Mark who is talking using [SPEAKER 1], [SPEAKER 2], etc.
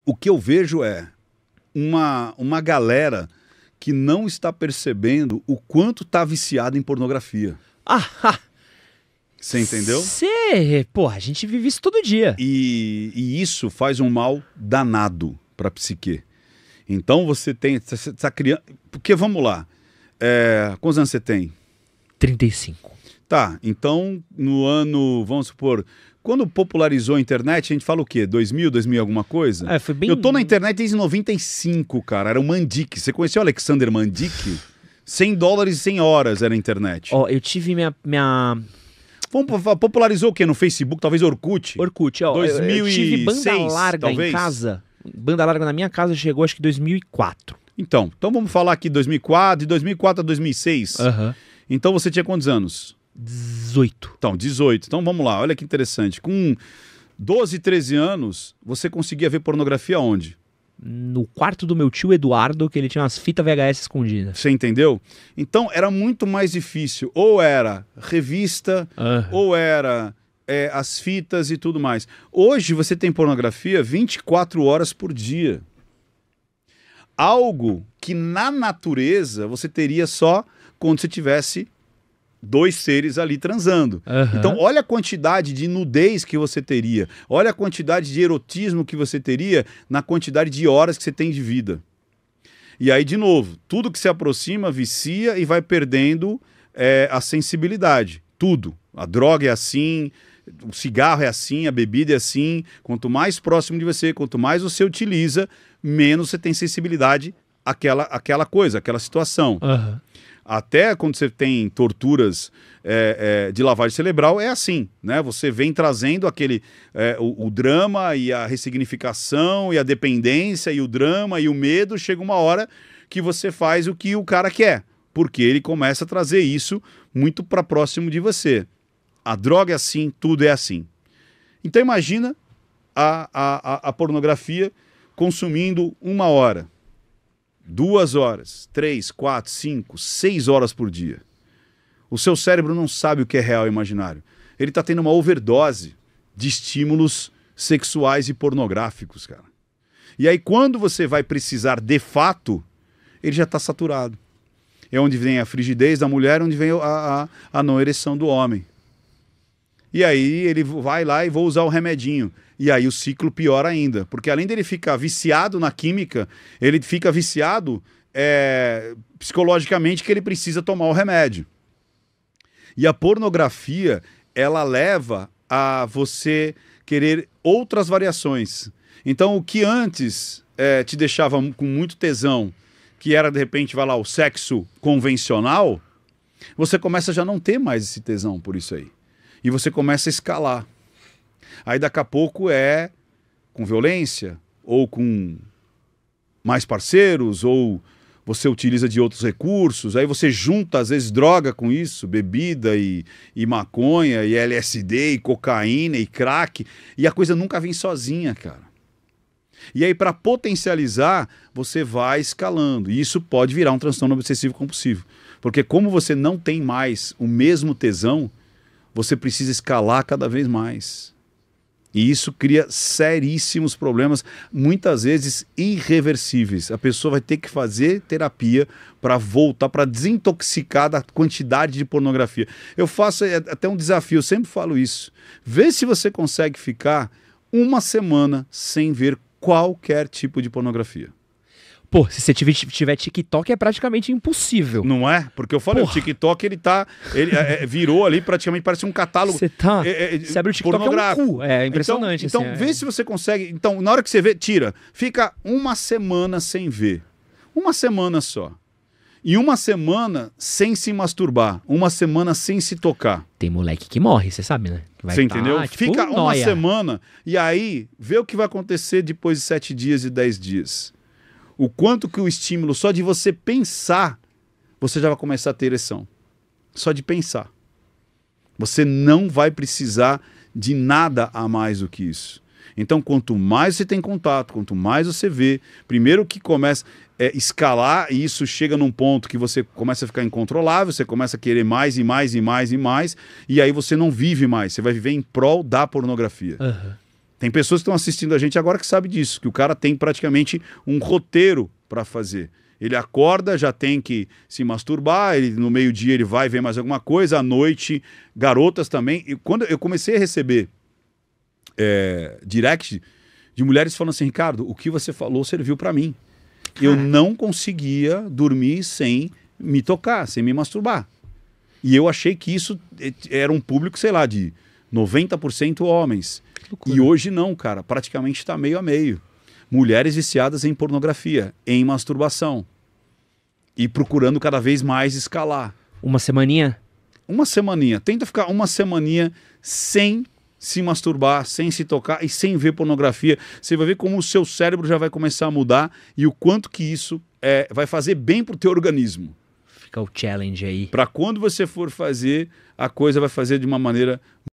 [SPEAKER 1] O que eu vejo é uma galera que não está percebendo o quanto está viciada em pornografia. Você entendeu?
[SPEAKER 2] Porra, a gente vive isso todo dia.
[SPEAKER 1] E isso faz um mal danado para a psique. Então você tá criando... Porque, vamos lá, quantos anos você tem?
[SPEAKER 2] 35.
[SPEAKER 1] Tá, então no ano, vamos supor, quando popularizou a internet, a gente fala o quê? 2000 alguma coisa?
[SPEAKER 2] Foi bem...
[SPEAKER 1] Eu tô na internet desde 95, cara, era o Mandic. Você conheceu o Alexander Mandic? $100 e 100 horas era a internet.
[SPEAKER 2] Eu tive minha...
[SPEAKER 1] Popularizou o quê? No Facebook? Talvez Orkut?
[SPEAKER 2] Orkut,
[SPEAKER 1] 2006,
[SPEAKER 2] eu tive banda larga
[SPEAKER 1] talvez?
[SPEAKER 2] em casa. Banda larga na minha casa chegou acho que 2004.
[SPEAKER 1] Então vamos falar aqui 2004, de 2004 a 2006. Então você tinha quantos anos?
[SPEAKER 2] 18.
[SPEAKER 1] Então, 18. Então vamos lá, olha que interessante. Com 12, 13 anos, você conseguia ver pornografia onde?
[SPEAKER 2] No quarto do meu tio Eduardo, que ele tinha umas fitas VHS escondidas.
[SPEAKER 1] Você entendeu? Então era muito mais difícil. Ou era revista, ou era as fitas e tudo mais. Hoje você tem pornografia 24 horas por dia. Algo que na natureza você teria só quando você tivesse dois seres ali transando. Então olha a quantidade de nudez que você teria, olha a quantidade de erotismo que você teria na quantidade de horas que você tem de vida. E aí, de novo, tudo que se aproxima vicia e vai perdendo a sensibilidade. Tudo. A droga é assim, o cigarro é assim, a bebida é assim. Quanto mais próximo de você, quanto mais você utiliza, menos você tem sensibilidade àquela coisa, àquela situação. Até quando você tem torturas de lavagem cerebral, é assim, né? Você vem trazendo o drama e a ressignificação e a dependência e o drama e o medo. Chega uma hora que você faz o que o cara quer, porque ele começa a trazer isso muito para próximo de você. A droga é assim, tudo é assim. Então imagina a pornografia consumindo 1 hora. 2 horas, 3, 4, 5, 6 horas por dia. O seu cérebro não sabe o que é real e imaginário. Ele está tendo uma overdose de estímulos sexuais e pornográficos, cara. E aí quando você vai precisar de fato, ele já está saturado. É onde vem a frigidez da mulher, onde vem a não ereção do homem. E aí ele vai lá e vou usar o remedinho. E aí o ciclo piora ainda, porque além dele ficar viciado na química, ele fica viciado psicologicamente, que ele precisa tomar o remédio. E a pornografia, ela leva a você querer outras variações. Então o que antes te deixava com muito tesão, que era de repente, vai lá, o sexo convencional, você começa a já não ter mais esse tesão por isso aí. E você começa a escalar. Aí daqui a pouco com violência, ou com mais parceiros, ou você utiliza de outros recursos, aí você junta às vezes droga com isso, bebida e maconha, e LSD, e cocaína, e crack, e a coisa nunca vem sozinha, cara. E aí para potencializar, você vai escalando, e isso pode virar um transtorno obsessivo compulsivo, porque como você não tem mais o mesmo tesão, você precisa escalar cada vez mais. E isso cria seríssimos problemas, muitas vezes irreversíveis. A pessoa vai ter que fazer terapia para voltar, para desintoxicar da quantidade de pornografia. Eu faço até um desafio, eu sempre falo isso. Vê se você consegue ficar 1 semana sem ver qualquer tipo de pornografia.
[SPEAKER 2] Pô, se você tiver TikTok é praticamente impossível.
[SPEAKER 1] Não é? Porque eu falei, o TikTok ele virou ali praticamente, parece um catálogo.
[SPEAKER 2] Você abre o TikTok, é um cu. É impressionante.
[SPEAKER 1] Então
[SPEAKER 2] assim,
[SPEAKER 1] vê se você consegue. Então, na hora que você vê, tira. Fica 1 semana sem ver. 1 semana só. E 1 semana sem se masturbar. 1 semana sem se tocar.
[SPEAKER 2] Tem moleque que morre, você sabe, né?
[SPEAKER 1] Você entendeu? Tipo, fica 1 semana e aí vê o que vai acontecer depois de 7 dias e 10 dias. O quanto que o estímulo, só de você pensar, você já vai começar a ter ereção. Só de pensar. Você não vai precisar de nada a mais do que isso. Então, quanto mais você tem contato, quanto mais você vê, primeiro que começa a escalar, e isso chega num ponto que você começa a ficar incontrolável, você começa a querer mais e mais e mais e mais, e aí você não vive mais, você vai viver em prol da pornografia. Tem pessoas que estão assistindo a gente agora que sabem disso, que o cara tem praticamente um roteiro para fazer. Ele acorda, já tem que se masturbar, no meio-dia ele vai ver mais alguma coisa, à noite, garotas também. E quando eu comecei a receber direct de mulheres falando assim, Ricardo, o que você falou serviu para mim. Eu não conseguia dormir sem me tocar, sem me masturbar. E eu achei que isso era um público, sei lá, de 90% homens. E hoje não, cara, praticamente está meio a meio. Mulheres viciadas em pornografia, em masturbação. E procurando cada vez mais escalar.
[SPEAKER 2] Uma semaninha?
[SPEAKER 1] Uma semaninha. Tenta ficar uma semaninha sem se masturbar, sem se tocar e sem ver pornografia. Você vai ver como o seu cérebro já vai começar a mudar e o quanto que isso vai fazer bem pro teu organismo.
[SPEAKER 2] Fica o challenge aí.
[SPEAKER 1] Para quando você for fazer, a coisa vai fazer de uma maneira